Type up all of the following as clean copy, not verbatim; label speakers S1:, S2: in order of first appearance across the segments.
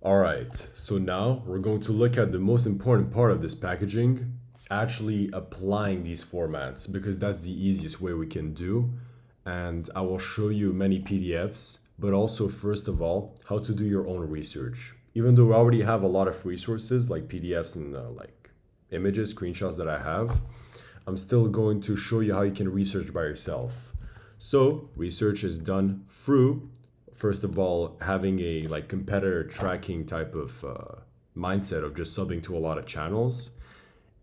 S1: All right, so now we're going to look at the most important part of this packaging, actually applying these formats, because that's the easiest way we can do. And I will show you many PDFs, but also, first of all, how to do your own research. Even though we already have a lot of resources like PDFs and like images, screenshots that I have, I'm still going to show you how you can research by yourself. So, research is done through, first of all, having a like competitor tracking type of mindset of just subbing to a lot of channels.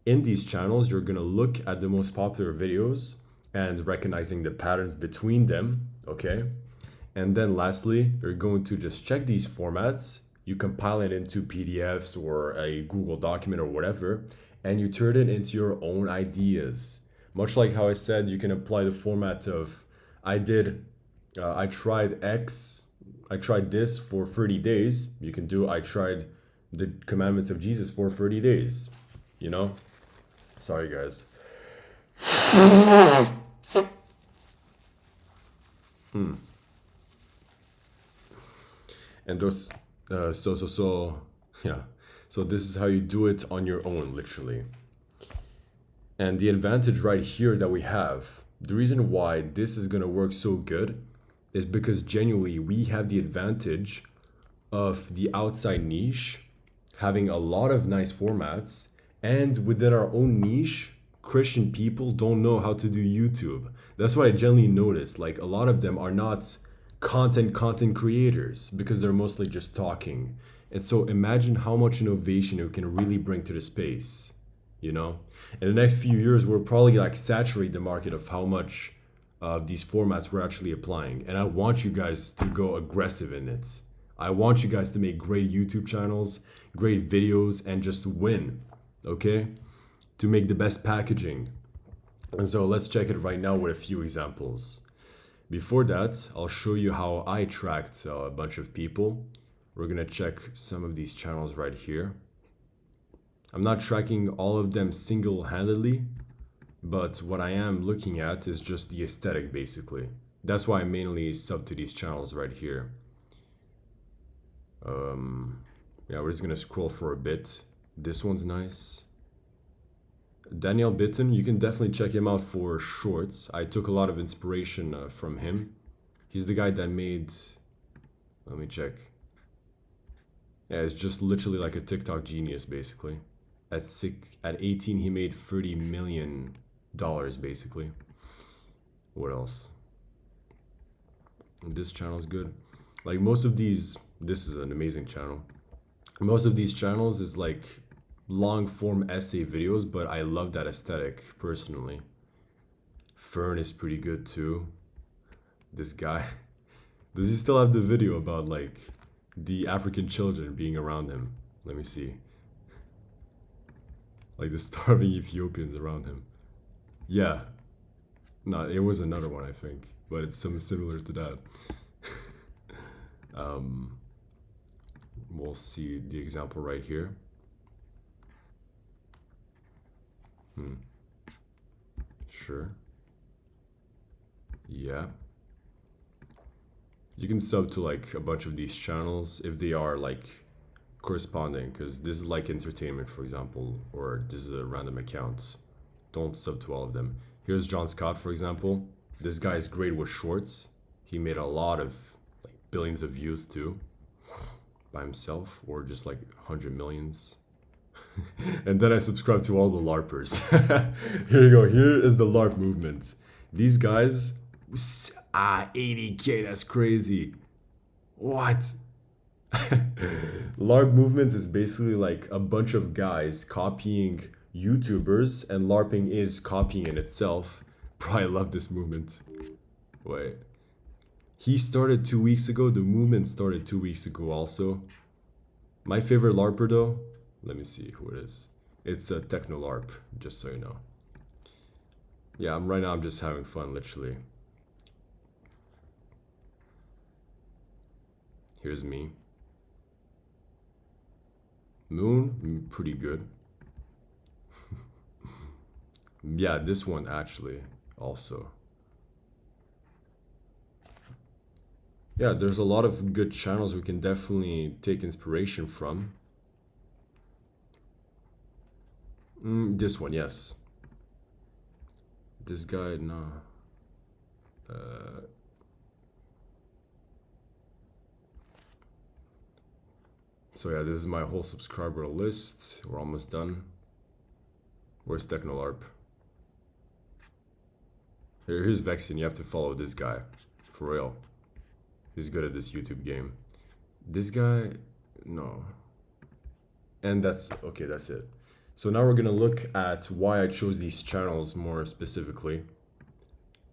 S1: In these channels, you're gonna look at the most popular videos and recognizing the patterns between them, okay? And then lastly, you're going to just check these formats. You compile it into PDFs or a Google document or whatever, and you turn it into your own ideas. Much like how I said, you can apply the format of I did, I tried X, I tried this for 30 days. You can do I tried the commandments of Jesus for 30 days. You know? Sorry, guys. And those, yeah. So this is how you do it on your own, literally. And the advantage right here that we have, the reason why this is gonna work so good is because genuinely we have the advantage of the outside niche having a lot of nice formats, and within our own niche, Christian people don't know how to do YouTube. That's what I generally noticed. Like a lot of them are not content creators because they're mostly just talking. And so imagine how much innovation it can really bring to the space, you know? In the next few years, we'll probably like saturate the market of how much of these formats we're actually applying. And I want you guys to go aggressive in it. I want you guys to make great YouTube channels, great videos, and just win, okay? To make the best packaging. And so let's check it right now with a few examples. Before that, I'll show you how I tracked a bunch of people. We're gonna check some of these channels right here. I'm not tracking all of them single-handedly, but what I am looking at is just the aesthetic, basically. That's why I mainly sub to these channels right here. Yeah, we're just gonna scroll for a bit. This one's nice. Daniel Bitten, you can definitely check him out for shorts. I took a lot of inspiration from him. He's the guy that made. Let me check. Yeah, it's just literally like a TikTok genius, basically. At 18, he made $30 million, basically. What else? This channel's good. Like most of these, this is an amazing channel. Most of these channels is like long form essay videos, but I love that aesthetic personally. Fern is pretty good too. This guy, does he still have the video about like the African children being around him? Let me see. Like the starving Ethiopians around him. Yeah. No, it was another one, I think, but it's some similar to that. um, we'll see the example right here. Sure. Yeah. You can sub to like a bunch of these channels if they are like corresponding, because this is like entertainment, for example, or this is a random account. Don't sub to all of them. Here's John Scott, for example. This guy is great with shorts. He made a lot of like billions of views too by himself, or just like 100 millions. And then I subscribe to all the LARPers. Here you go. Here is the LARP movement. These guys, 80K, that's crazy. What? LARP movement is basically like a bunch of guys copying YouTubers, and LARPing is copying in itself. Bro, I love this movement. Wait. He started 2 weeks ago. The movement started 2 weeks ago also. My favorite LARPer though, let me see who it is. It's a Techno LARP, just so you know. Yeah, right now I'm just having fun, literally. Here's me. Moon, pretty good. Yeah, this one actually also. Yeah, there's a lot of good channels we can definitely take inspiration from. This one, yes. This guy, no. So yeah, this is my whole subscriber list. We're almost done. Where's Technolarp? Here's Vexian. You have to follow this guy. For real. He's good at this YouTube game. This guy, no. And that's, okay, that's it. So now we're gonna look at why I chose these channels more specifically.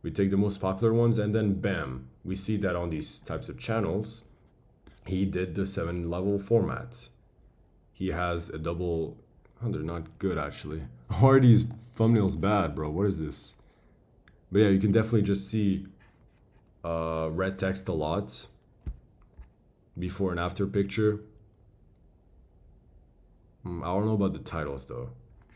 S1: We take the most popular ones and then bam, we see that on these types of channels, he did the 7-level format. He has a double, oh, they're not good actually. How are these thumbnails bad, bro? What is this? But yeah, you can definitely just see red text a lot. Before and after picture. I don't know about the titles though.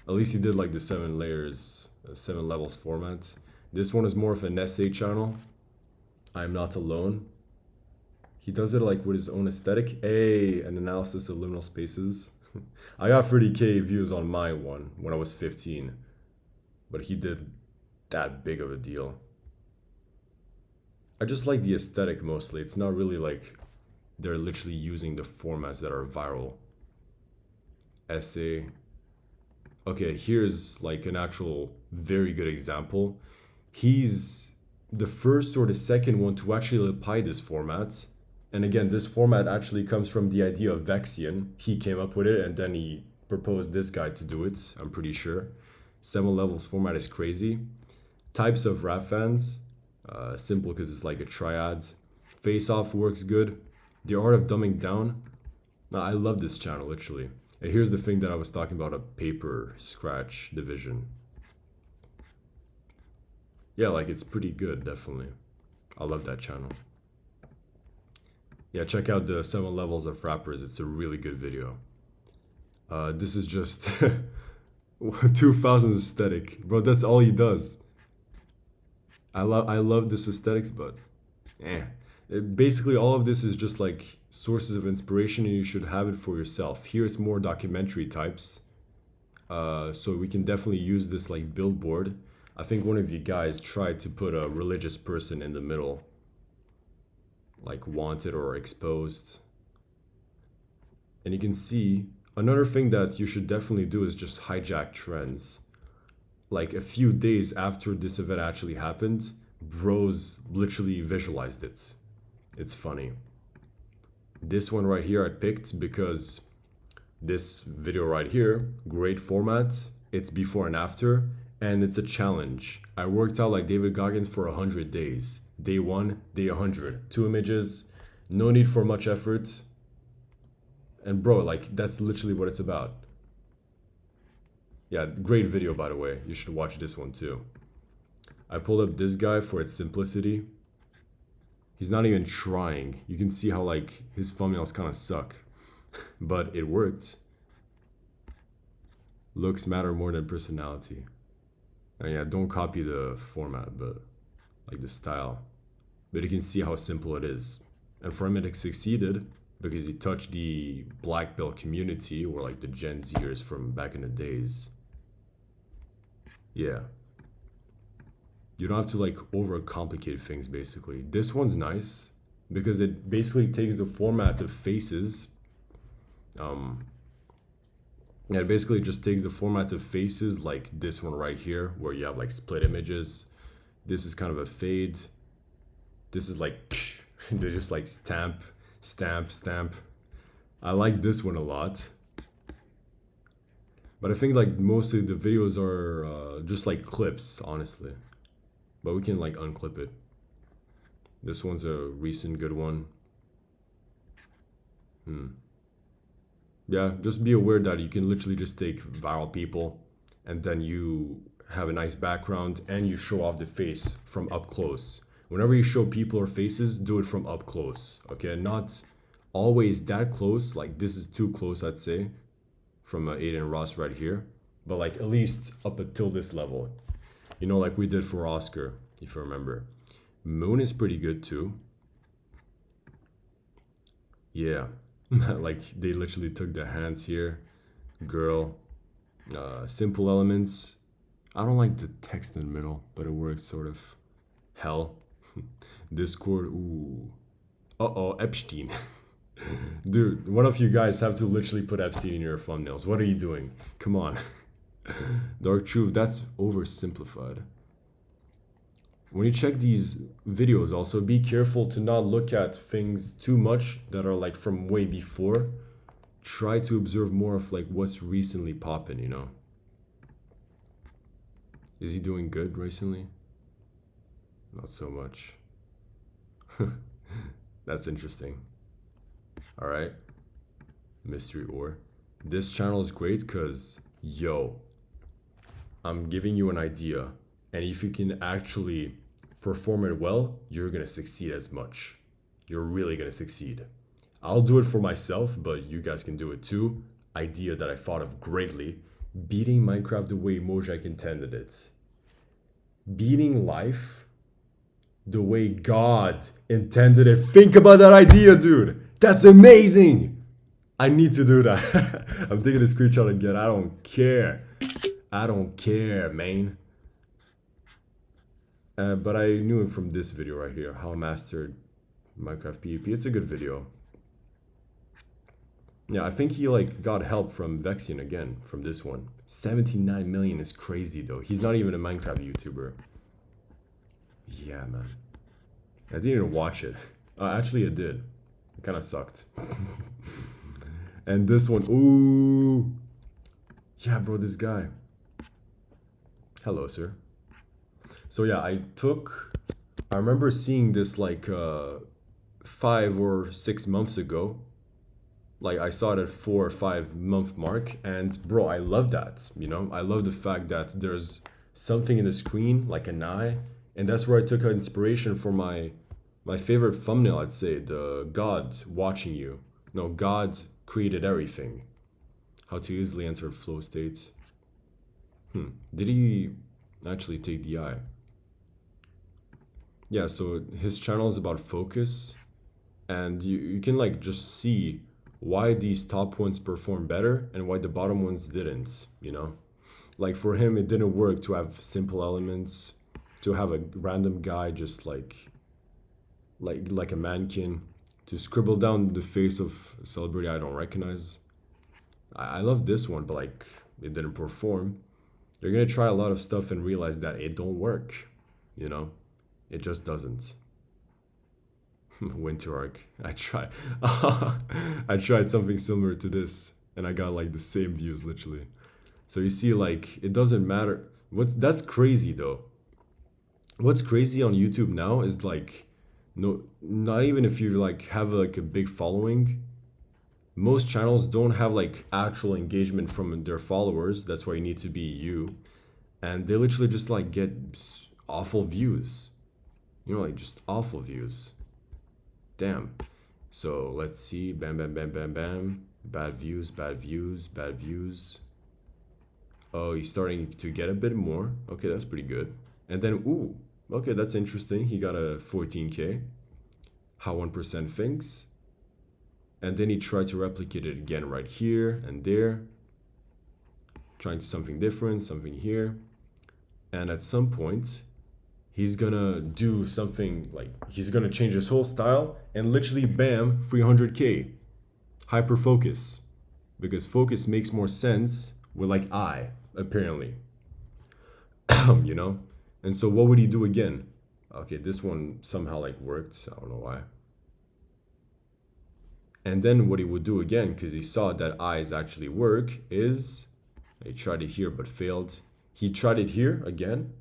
S1: At least he did like the 7 layers, 7 levels format. This one is more of an essay channel. I'm not alone. He does it like with his own aesthetic. An analysis of liminal spaces. I got 30k views on my one when I was 15. But he did that big of a deal. I just like the aesthetic mostly. It's not really like they're literally using the formats that are viral. Essay. Okay, here's like an actual very good example. He's the first or the second one to actually apply this format. And again, this format actually comes from the idea of Vexian. He came up with it and then he proposed this guy to do it, I'm pretty sure. 7 levels format is crazy. Types of rap fans. Simple because it's like a triad. Face Off works good. The Art of Dumbing Down. Now, I love this channel, literally. And here's the thing that I was talking about, a paper scratch division. Yeah, like it's pretty good, definitely. I love that channel. Yeah, check out the 7 levels of rappers. It's a really good video. This is just 2000s aesthetic. Bro, that's all he does. I love this aesthetics, but basically all of this is just like sources of inspiration and you should have it for yourself. Here it's more documentary types. So we can definitely use this like billboard. I think one of you guys tried to put a religious person in the middle. Like wanted or exposed. And you can see another thing that you should definitely do is just hijack trends. Like a few days after this event actually happened, bros literally visualized it. It's funny. This one right here I picked because this video right here, great format. It's before and after, and it's a challenge. I worked out like David Goggins for 100 days. Day 1, day 100. 2 images, no need for much effort. And bro, like that's literally what it's about. Yeah, great video by the way. You should watch this one too. I pulled up this guy for its simplicity. He's not even trying. You can see how like his thumbnails kind of suck. But it worked. Looks matter more than personality. And yeah, don't copy the format, but like the style. But you can see how simple it is. And for him it succeeded because he touched the black belt community or like the Gen Zers from back in the days. Yeah. You don't have to like overcomplicate things basically. This one's nice because it basically takes the format of faces. Yeah, it basically just takes the format of faces like this one right here where you have like split images. This is kind of a fade. This is like they just like stamp, stamp, stamp. I like this one a lot. But I think like mostly the videos are just like clips, honestly. But we can like unclip it. This one's a recent good one. Yeah, just be aware that you can literally just take viral people and then you have a nice background and you show off the face from up close. Whenever you show people or faces, do it from up close, okay? Not always that close, like this is too close, I'd say, from Aiden Ross right here. But like at least up until this level. You know, like we did for Oscar, if you remember. Moon is pretty good too. Yeah. Like they literally took the hands here. Girl. Simple elements. I don't like the text in the middle, but it works sort of. Hell. Discord. Ooh. Uh-oh, Epstein. Dude, one of you guys have to literally put Epstein in your thumbnails. What are you doing? Come on. Dark truth, that's oversimplified. When you check these videos, also be careful to not look at things too much that are like from way before. Try to observe more of like what's recently popping, you know? Is he doing good recently? Not so much. That's interesting. All right. Mystery ore. This channel is great because, yo, I'm giving you an idea. And if you can actually perform it well, you're going to succeed as much. You're really going to succeed. I'll do it for myself, but you guys can do it too. Idea that I thought of greatly. Beating Minecraft the way Mojang intended it. Beating life the way God intended it. Think about that idea, dude. That's amazing. I need to do that. I'm taking a screenshot again. I don't care. I don't care, man. But I knew it from this video right here. How I mastered Minecraft PvP. It's a good video. Yeah, I think he like got help from Vexian again from this one. 79 million is crazy though. He's not even a Minecraft YouTuber. Yeah, man. I didn't even watch it. Actually, I did. It kind of sucked. And this one, ooh. Yeah, bro, this guy. Hello, sir. So yeah, I remember seeing this like 5 or 6 months ago. Like I saw it at 4 or 5 month mark, and bro, I love that. You know, I love the fact that there's something in the screen like an eye, and that's where I took inspiration for my favorite thumbnail. I'd say the God watching you. No, God created everything. How to easily enter flow states. Did he actually take the eye? Yeah, so his channel is about focus, and you can like just see why these top ones perform better and why the bottom ones didn't, you know? Like for him, it didn't work to have simple elements, to have a random guy just like a mannequin, to scribble down the face of a celebrity I don't recognize. I love this one, but like it didn't perform. You're gonna try a lot of stuff and realize that it don't work, you know? It just doesn't. Winter arc. I tried. I tried something similar to this, and I got like the same views literally. So you see, like it doesn't matter. That's crazy though. What's crazy on YouTube now is like, no, not even if you like have like a big following. Most channels don't have like actual engagement from their followers. That's why you need to be you, and they literally just like get awful views. You know, like just awful views. Damn. So let's see. Bam, bam, bam, bam, bam. Bad views, bad views, bad views. Oh, he's starting to get a bit more. Okay, that's pretty good. And then, ooh, okay, that's interesting. He got a 14K. How 1% thinks. And then he tried to replicate it again right here and there. Trying to something different, something here. And at some point, he's gonna do something like he's gonna change his whole style and literally bam, 300K. Hyper focus, because focus makes more sense with like eye, apparently. You know? And so what would he do again? Okay, this one somehow like worked. I don't know why. And then what he would do again, because he saw that eyes actually work, is he tried it here but failed. He tried it here again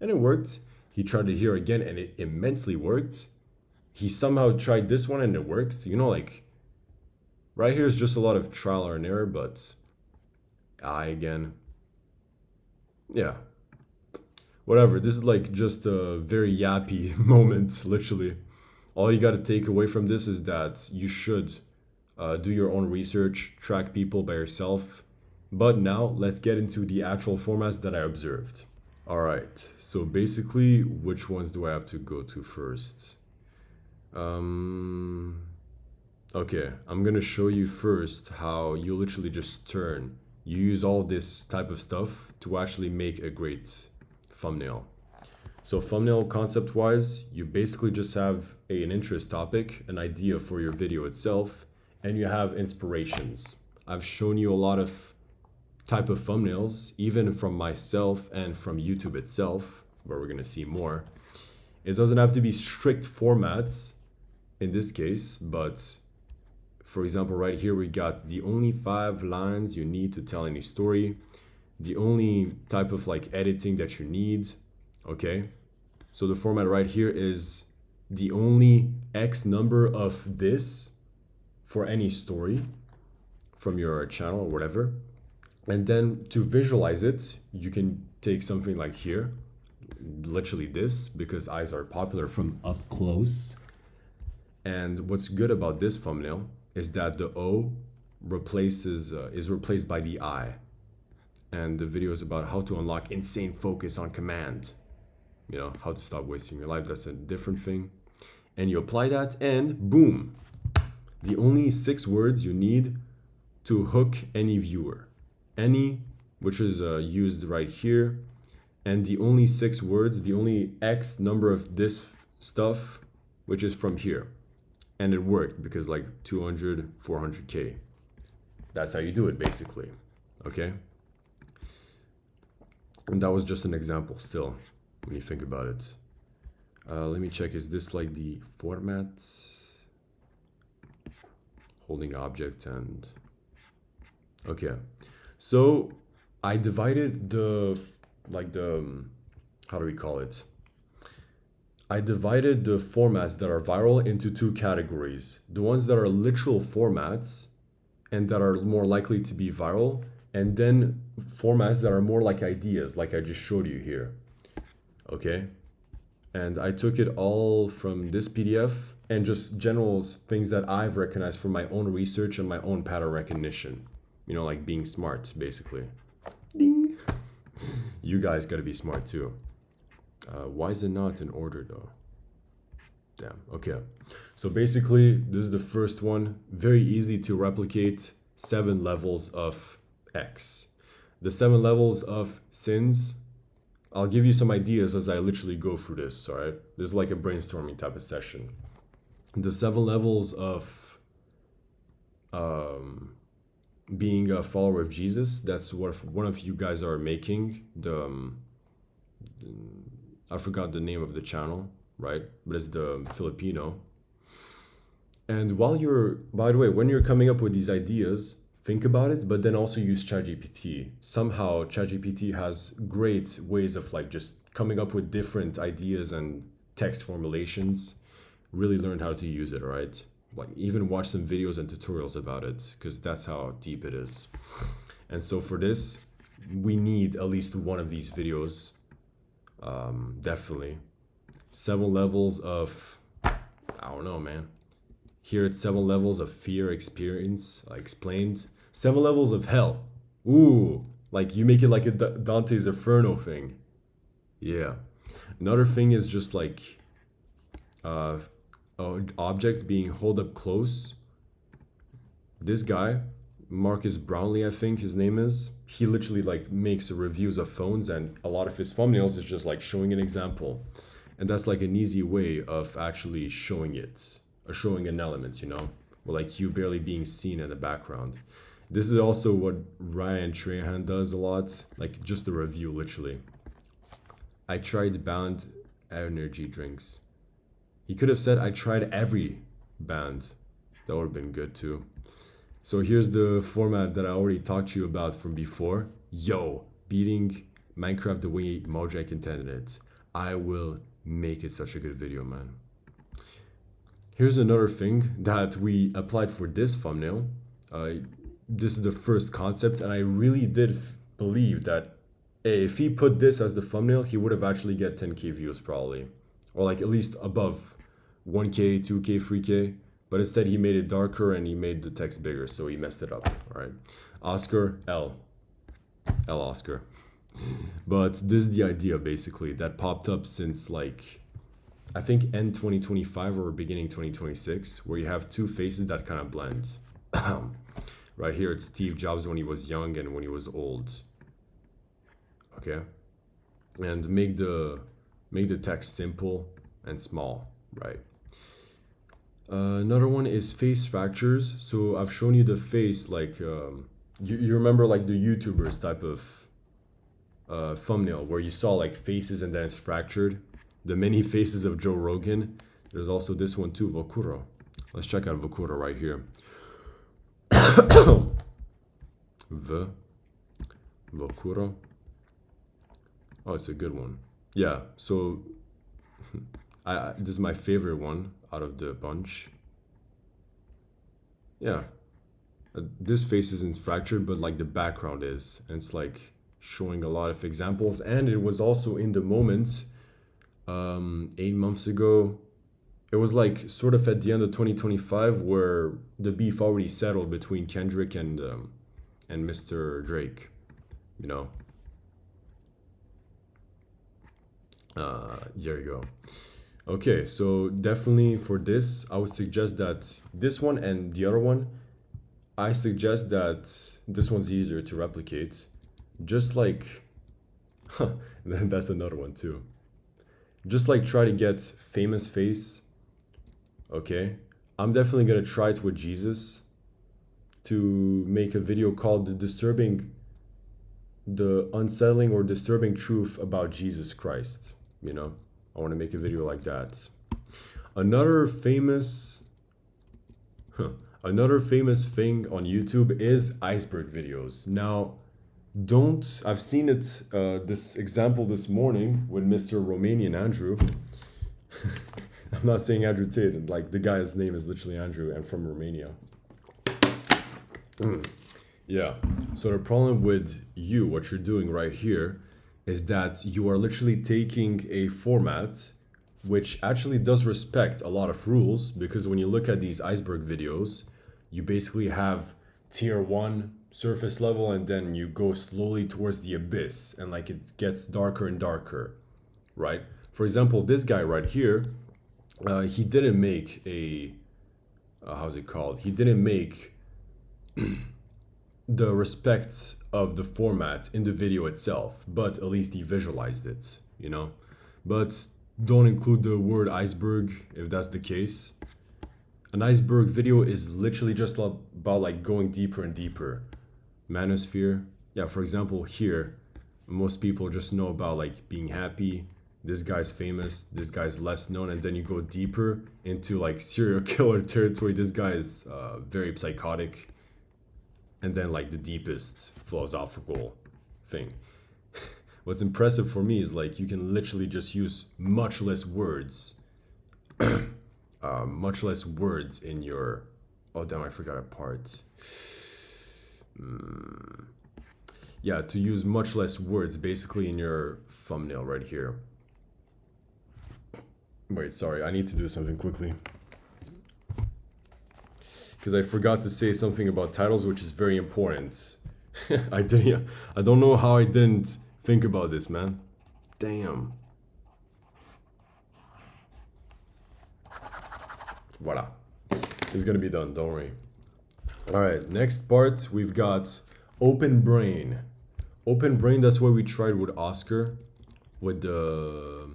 S1: and it worked. He tried it here again and it immensely worked. He somehow tried this one and it worked. You know, like right here is just a lot of trial and error, but eye again. Yeah. Whatever. This is like just a very yappy moment, literally. All you got to take away from this is that you should do your own research, track people by yourself. But now let's get into the actual formats that I observed. All right, so basically, which ones do I have to go to first? Okay, I'm gonna show you first how you literally just turn. You use all this type of stuff to actually make a great thumbnail. So thumbnail concept wise, you basically just have an interest topic, an idea for your video itself, and you have inspirations. I've shown you a lot of type of thumbnails, even from myself and from YouTube itself, where we're gonna see more. It doesn't have to be strict formats in this case, but for example, right here, we got the only 5 lines you need to tell any story, the only type of like editing that you need, okay? So the format right here is the only X number of this for any story from your channel or whatever. And then to visualize it, you can take something like here, literally this, because eyes are popular from up close. And what's good about this thumbnail is that the O is replaced by the I. And the video is about how to unlock insane focus on command. You know, how to stop wasting your life. That's a different thing. And you apply that and boom. The only 6 words you need to hook any viewer. Any, which is used right here. And the only 6 words, the only X number of this stuff, which is from here. And it worked because like 200, 400K. That's how you do it basically, okay? And that was just an example still, when you think about it. Let me check, is this like the format? Holding object and... Okay, so I divided how do we call it? I divided the formats that are viral into 2 categories. The ones that are literal formats and that are more likely to be viral, and then formats that are more like ideas, like I just showed you here. Okay? And I took it all from this PDF and just general things that I've recognized from my own research and my own pattern recognition. You know, like being smart, basically. Ding! You guys gotta be smart too. Why is it not in order though? Damn, okay. So basically, this is the first one. Very easy to replicate 7 levels of X. The 7 levels of sins, I'll give you some ideas as I literally go through this, all right? This is like a brainstorming type of session. The 7 levels of being a follower of Jesus, that's what one of you guys are making. I forgot the name of the channel, right? But it's the Filipino. And by the way, when you're coming up with these ideas, think about it, but then also use ChatGPT. Somehow ChatGPT has great ways of like just coming up with different ideas and text formulations. Really learn how to use it, right? Like even watch some videos and tutorials about it, because that's how deep it is. And so for this, we need at least one of these videos. Definitely 7 levels of, I don't know, man. Here it's 7 levels of fear experience, I explained. 7 levels of hell. Ooh, like you make it like a Dante's Inferno thing. Yeah. Another thing is just like an object being held up close. This guy, Marcus Brownlee, I think his name is, he literally like makes reviews of phones, and a lot of his thumbnails is just like showing an example. And that's like an easy way of actually showing it, or showing an element, you know, or like you barely being seen in the background. This is also what Ryan Trahan does a lot, like just a review literally. I tried banned energy drinks. He could have said I tried every band. That would have been good too. So here's the format that I already talked to you about from before. Yo, beating Minecraft the way Mojang intended it. I will make it such a good video, man. Here's another thing that we applied for this thumbnail. This is the first concept, and I really did believe that if he put this as the thumbnail, he would have actually get 10K views probably. Or like at least above 1K, 2K, 3K. But instead he made it darker and he made the text bigger, so he messed it up, all right? Oscar, L Oscar. But this is the idea basically that popped up since like I think end 2025 or beginning 2026, where you have two faces that kind of blend. Right here, it's Steve Jobs when he was young and when he was old. Okay, and make the text simple and small, right? Another one is face fractures. So I've shown you the face, like you remember like the YouTubers type of thumbnail where you saw like faces and then it's fractured. The many faces of Joe Rogan. There's also this one too, Vokuro. Let's check out Vokuro right here. Vokuro. Oh, it's a good one. Yeah, so this is my favorite one out of the bunch. Yeah, this face isn't fractured, but like the background is, and it's like showing a lot of examples. And it was also in the moment 8 months ago. It was like sort of at the end of 2025 where the beef already settled between Kendrick and Mr. Drake, you know. There you go. Okay, so definitely for this, I would suggest that this one and the other one, I suggest that this one's easier to replicate. Just like, that's another one too. Just like try to get famous face, okay? I'm definitely gonna try it with Jesus to make a video called the unsettling or disturbing truth about Jesus Christ, you know? I want to make a video like that. Another famous thing on YouTube is iceberg videos. Now, I've seen it, this example this morning with Mr. Romanian Andrew. I'm not saying Andrew Tate, like the guy's name is literally Andrew and from Romania. Yeah, so the problem with what you're doing right here, is that you are literally taking a format which actually does respect a lot of rules, because when you look at these iceberg videos, you basically have tier 1 surface level and then you go slowly towards the abyss and like it gets darker and darker, right? For example, this guy right here, he didn't make a how's it called? He didn't make the respect of the format in the video itself, but at least he visualized it, you know? But don't include the word iceberg if that's the case. An iceberg video is literally just about like going deeper and deeper. Manosphere, yeah, for example, here, most people just know about like being happy. This guy's famous, this guy's less known, and then you go deeper into like serial killer territory. This guy is very psychotic. And then like the deepest philosophical thing. What's impressive for me is like you can literally just use much less words in your, oh damn, I forgot a part. Yeah, to use much less words basically in your thumbnail right here. Wait, sorry, I need to do something quickly, because I forgot to say something about titles, which is very important. I don't know how I didn't think about this, man. Damn. Voila. It's gonna be done, don't worry. All right, next part, we've got Open Brain. Open Brain, that's what we tried with Oscar. With the,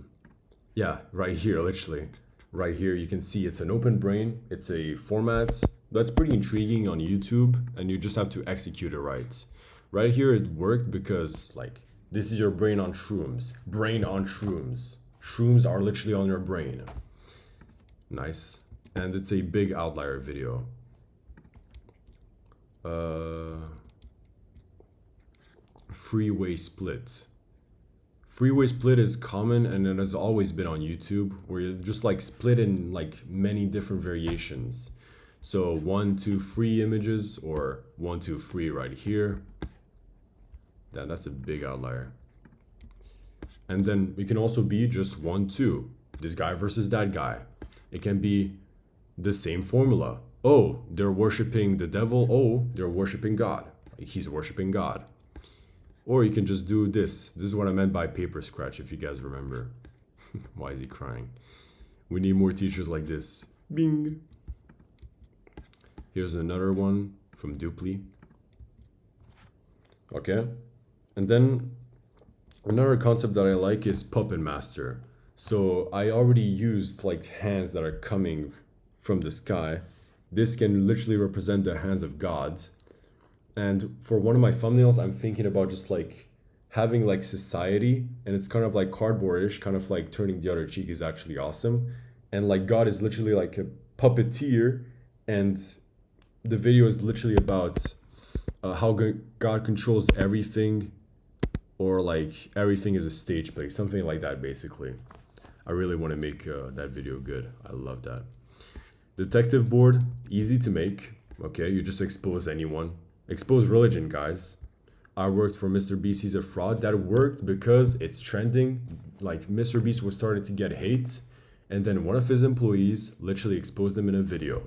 S1: yeah, right here, literally. Right here, you can see it's an open brain. It's a format that's pretty intriguing on YouTube, and you just have to execute it right. Right here, it worked because, like, this is your brain on shrooms. Brain on shrooms. Shrooms are literally on your brain. Nice. And it's a big outlier video. Freeway split. Freeway split is common and it has always been on YouTube, where you just like split in like many different variations. So 1, 2, 3 images, or 1, 2, 3 right here. That's a big outlier. And then it can also be just 1, 2. This guy versus that guy. It can be the same formula. Oh, they're worshiping the devil. Oh, they're worshiping God. He's worshiping God. Or you can just do this. This is what I meant by paper scratch, if you guys remember. Why is he crying? We need more teachers like this. Bing. Here's another one from Dupli. Okay. And then another concept that I like is Puppet Master. So I already used like hands that are coming from the sky. This can literally represent the hands of God. And for one of my thumbnails, I'm thinking about just like having like society, and it's kind of like cardboardish, kind of like turning the other cheek is actually awesome. And like God is literally like a puppeteer, and the video is literally about how God controls everything, or like everything is a stage play, something like that basically. I really want to make that video good. I love that. Detective board, easy to make. Okay, you just expose anyone. Expose religion, guys. I worked for Mr. Beast, he's a fraud. That worked because it's trending. Like Mr. Beast was starting to get hate, and then one of his employees literally exposed him in a video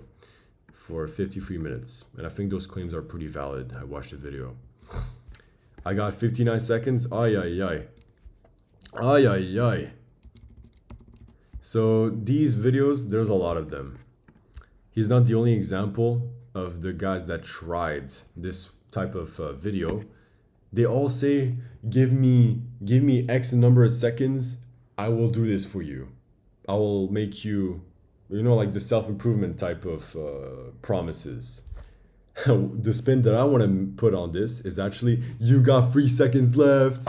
S1: for 53 minutes. And I think those claims are pretty valid. I watched the video. I got 59 seconds. Ay, ay, ay. Ay, ay, ay. So these videos, there's a lot of them. He's not the only example of the guys that tried this type of video. They all say, give me X number of seconds, I will do this for you. I will make you, you know, like the self-improvement type of promises. The spin that I want to put on this is actually, you got 3 seconds left.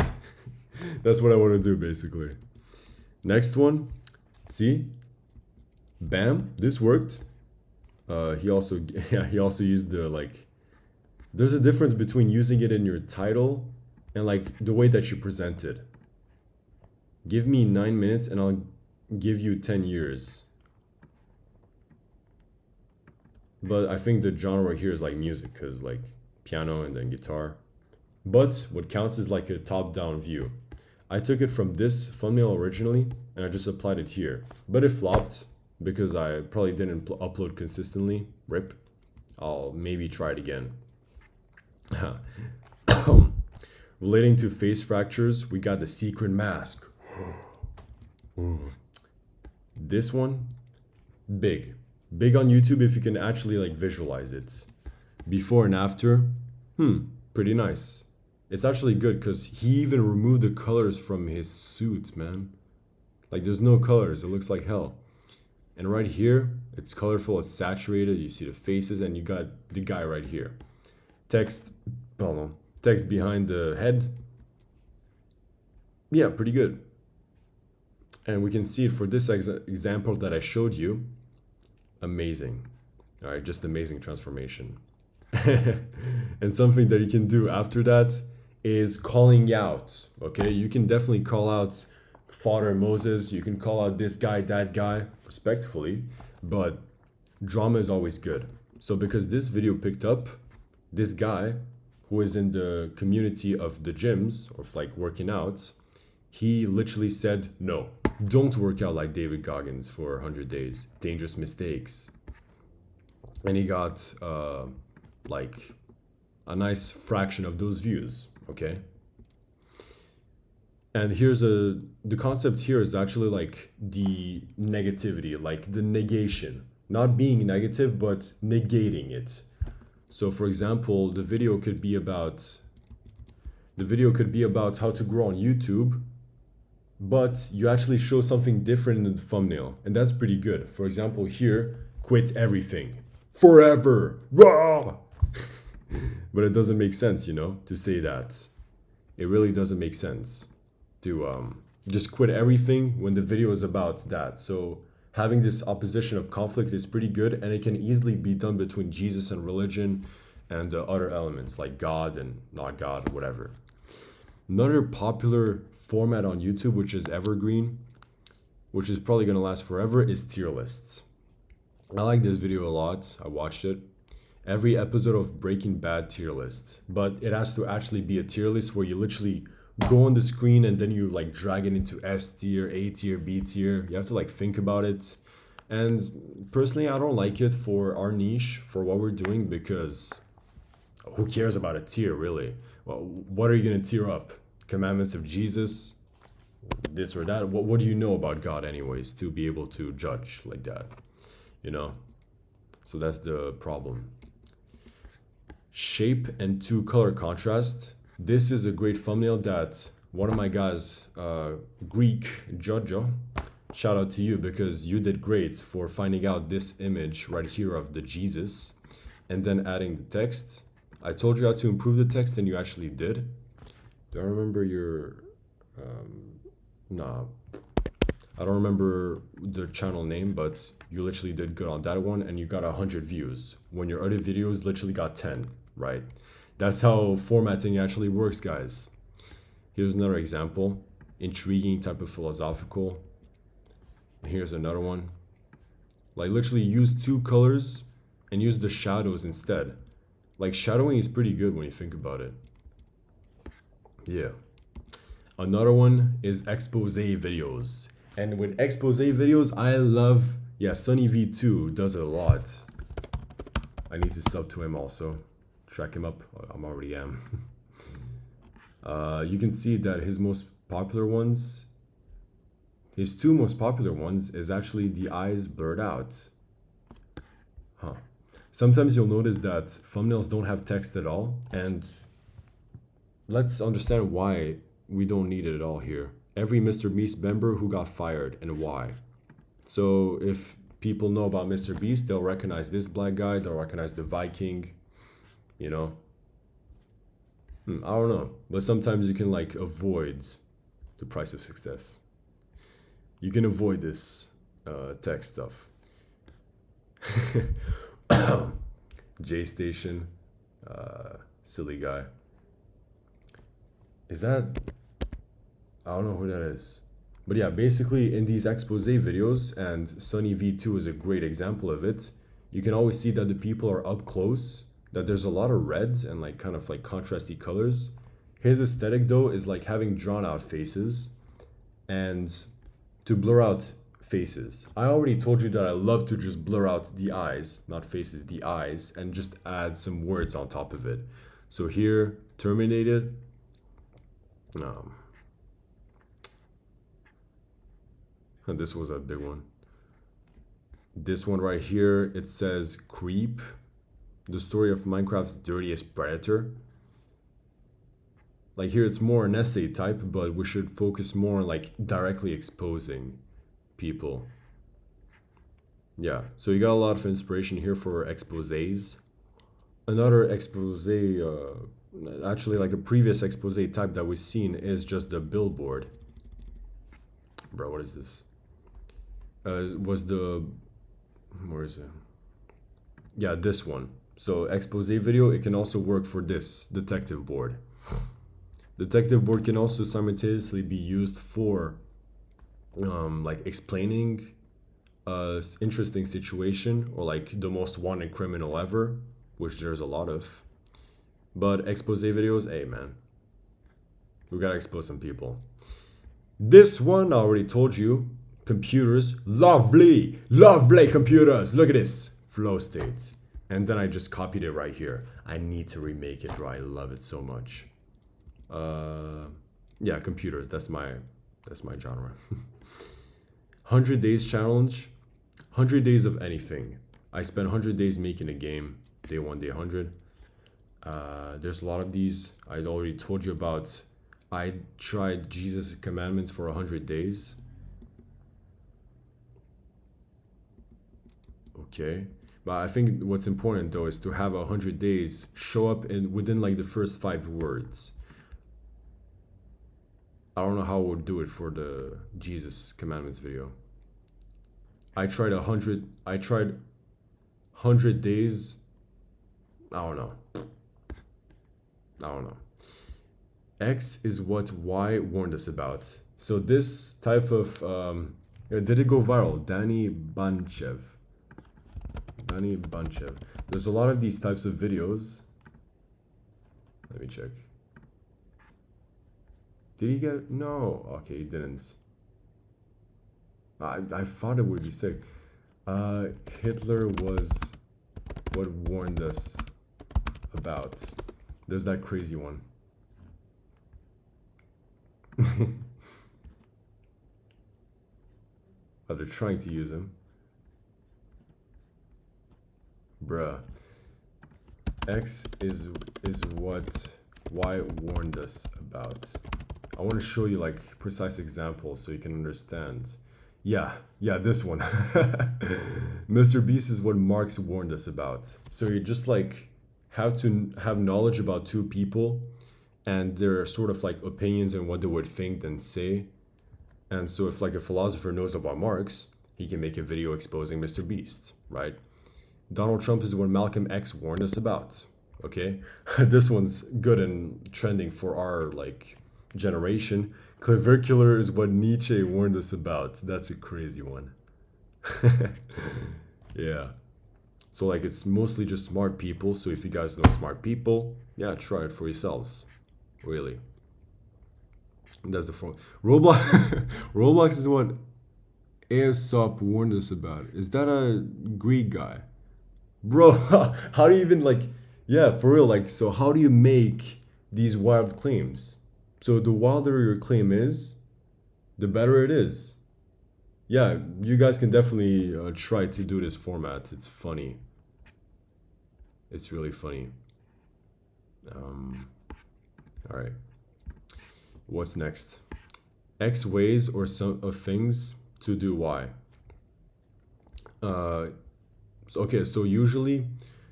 S1: That's what I want to do basically. Next one, see? Bam, this worked. He also used the like, there's a difference between using it in your title and like the way that you present it. Give me 9 minutes and I'll give you 10 years. But I think the genre here is like music, because like piano and then guitar. But what counts is like a top-down view. I took it from this thumbnail originally and I just applied it here. But it flopped because I probably didn't upload consistently. RIP. I'll maybe try it again. Relating to face fractures, we got the secret mask. This one, big on YouTube if you can actually like visualize it. Before and after, pretty nice. It's actually good because he even removed the colors from his suit, man. Like there's no colors, it looks like hell. And right here, it's colorful, it's saturated, you see the faces, and you got the guy right here. Text behind the head. Yeah, pretty good. And we can see it for this example that I showed you. Amazing. All right, just amazing transformation. And something that you can do after that is calling out. Okay, you can definitely call out Father Moses. You can call out this guy, that guy, respectfully, but drama is always good. So because this video picked up, this guy who is in the community of the gyms, of like working out, he literally said, no, don't work out like David Goggins for 100 days. Dangerous mistakes. And he got like a nice fraction of those views, okay? And here's the concept here is actually like the negativity, like the negation. Not being negative, but negating it. So for example, the video could be about how to grow on YouTube, but you actually show something different in the thumbnail, and that's pretty good. For example, here, quit everything forever. Raw! But it doesn't make sense, you know, to say that. It really doesn't make sense to just quit everything when the video is about that. So having this opposition of conflict is pretty good, and it can easily be done between Jesus and religion and other elements like God and not God, whatever. Another popular format on YouTube, which is evergreen, which is probably going to last forever, is tier lists. I like this video a lot. I watched it. Every episode of Breaking Bad tier list, but it has to actually be a tier list where you literally go on the screen and then you like drag it into S tier, A tier, B tier. You have to like think about it. And personally, I don't like it for our niche, for what we're doing, because who cares about a tier really? Well, what are you going to tier up? Commandments of Jesus? this or that. What do you know about God anyways to be able to judge like that, you know? So that's the problem. Shape and two color contrast. This is a great thumbnail that one of my guys, Greek Jojo, shout out to you because you did great for finding out this image right here of the Jesus and then adding the text. I told you how to improve the text and you actually did. Do I remember your nah, I don't remember the channel name, but you literally did good on that one and you got 100 views when your other videos literally got 10, right? That's how formatting actually works, guys. Here's another example. Intriguing type of philosophical. Here's another one. Like literally use two colors and use the shadows instead. Like shadowing is pretty good when you think about it. Yeah. Another one is expose videos. And with expose videos, I love, yeah, Sunny V2 does it a lot. I need to sub to him also. Track him up. I'm already am. You can see that his most popular ones, his two most popular ones is actually the eyes blurred out. Huh. Sometimes you'll notice that thumbnails don't have text at all, and let's understand why we don't need it at all here. Every Mr. Beast member who got fired and why. So if people know about Mr. Beast, they'll recognize this black guy, they'll recognize the Viking, you know. I don't know, but sometimes you can like avoid the price of success. You can avoid this text stuff. J Station, silly guy. Is that? I don't know who that is. But yeah, basically in these expose videos, and Sunny V2 is a great example of it, you can always see that the people are up close, that there's a lot of reds and like kind of like contrasty colors. His aesthetic though is like having drawn out faces and to blur out faces. I already told you that I love to just blur out the eyes, not faces, the eyes, and just add some words on top of it. So here, terminated. This was a big one. This one right here, it says Creep, the story of Minecraft's dirtiest predator. Like here it's more an essay type, but we should focus more on like directly exposing people. Yeah, so you got a lot of inspiration here for exposés. Another expose, actually like a previous expose type that we've seen is just the billboard. Bro, what is this? Was the, where is it? Yeah, this one. So expose video, it can also work for this detective board. Detective board can also simultaneously be used for like explaining a interesting situation or like the most wanted criminal ever, which there's a lot of. But expose videos, hey man, we gotta expose some people. This one, I already told you, computers, lovely, lovely computers. Look at this, flow state. And then I just copied it right here. I need to remake it, bro. I love it so much. Yeah, computers, that's my genre. 100 days challenge, 100 days of anything. I spent 100 days making a game, day 1, day 100. There's a lot of these. I already told you about, I tried Jesus' commandments for 100 days. Okay, but I think what's important though is to have 100 days show up within like the first 5 words. I don't know how we'll do it for the Jesus commandments video. I tried 100 days. I don't know. X is what Y warned us about. So this type of, did it go viral? Danny Banchev. There's a lot of these types of videos. Let me check. Did he get it? No. Okay, he didn't. I thought it would be sick. Hitler was what warned us about. There's that crazy one. they're trying to use him. Bruh. X is what Y warned us about. I want to show you like precise examples so you can understand. Yeah, this one. Mr. Beast is what Marx warned us about. So you just like have to have knowledge about two people and their sort of like opinions and what they would think and say. And so if like a philosopher knows about Marx, he can make a video exposing Mr. Beast, right? Donald Trump is what Malcolm X warned us about. Okay, this one's good and trending for our like generation. Clavicular is what Nietzsche warned us about. That's a crazy one. Yeah. So like it's mostly just smart people. So if you guys know smart people, yeah, try it for yourselves. Really. That's the phone. Roblox. Roblox is what Aesop warned us about. Is that a Greek guy? Bro, how do you even like, yeah, for real, like, so how do you make these wild claims? So the wilder your claim is, the better it is. Yeah, you guys can definitely try to do this format. It's funny. It's really funny. All right. What's next? X ways or some of things to do Y. Okay, so usually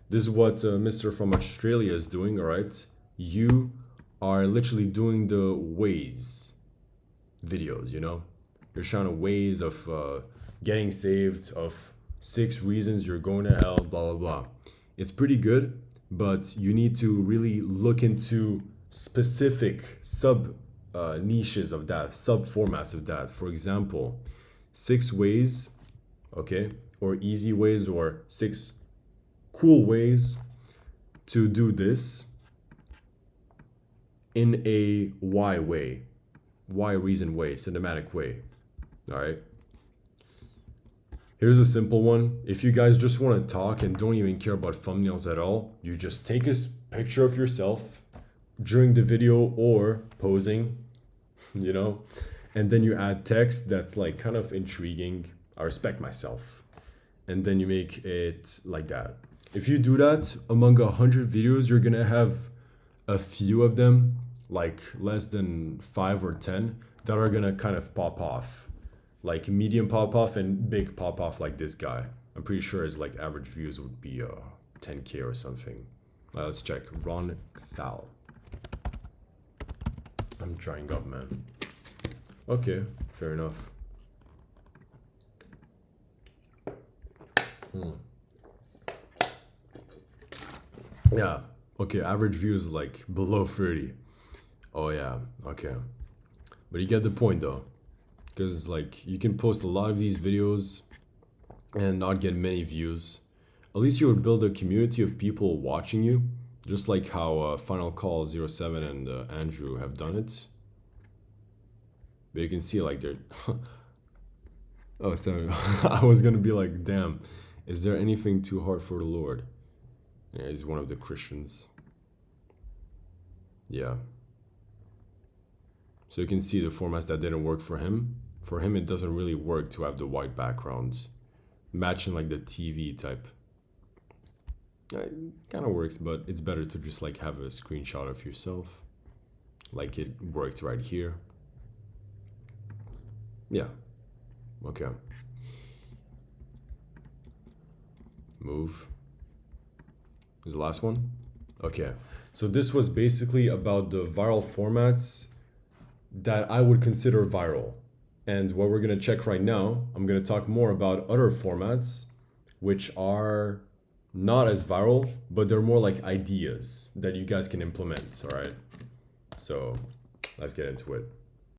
S1: this is what Mr. from Australia is doing, all right? You are literally doing the ways videos, you know? You're showing ways of getting saved, of 6 reasons you're going to hell, blah, blah, blah. It's pretty good, but you need to really look into specific sub niches of that, sub formats of that. For example, 6 ways, okay? Or easy ways, or 6 cool ways to do this in a Y way, Y reason way, cinematic way. All right. Here's a simple one. If you guys just want to talk and don't even care about thumbnails at all, you just take a picture of yourself during the video or posing, you know, and then you add text that's like kind of intriguing. I respect myself. And then you make it like that. If you do that among 100 videos, you're gonna have a few of them, like less than 5 or 10, that are gonna kind of pop off, like medium pop off and big pop off, like this guy. I'm pretty sure his like average views would be 10K or something. Let's check. Ron Sal. I'm trying up, man. Okay, fair enough. Yeah, okay, average views like below 30. Oh yeah, okay. But you get the point though. Because like you can post a lot of these videos and not get many views. At least you would build a community of people watching you. Just like how Final Call 07 and Andrew have done it. But you can see like they're... Oh, sorry. I was gonna be like, damn. Is there anything too hard for the Lord? Yeah, he's one of the Christians. Yeah. So you can see the formats that didn't work for him. For him, it doesn't really work to have the white backgrounds matching like the TV type. It kind of works, but it's better to just like have a screenshot of yourself. Like it worked right here. Yeah. Okay. Move. Is the last one? Okay. So this was basically about the viral formats that I would consider viral. And what we're going to check right now, I'm going to talk more about other formats which are not as viral, but they're more like ideas that you guys can implement, all right? So let's get into it.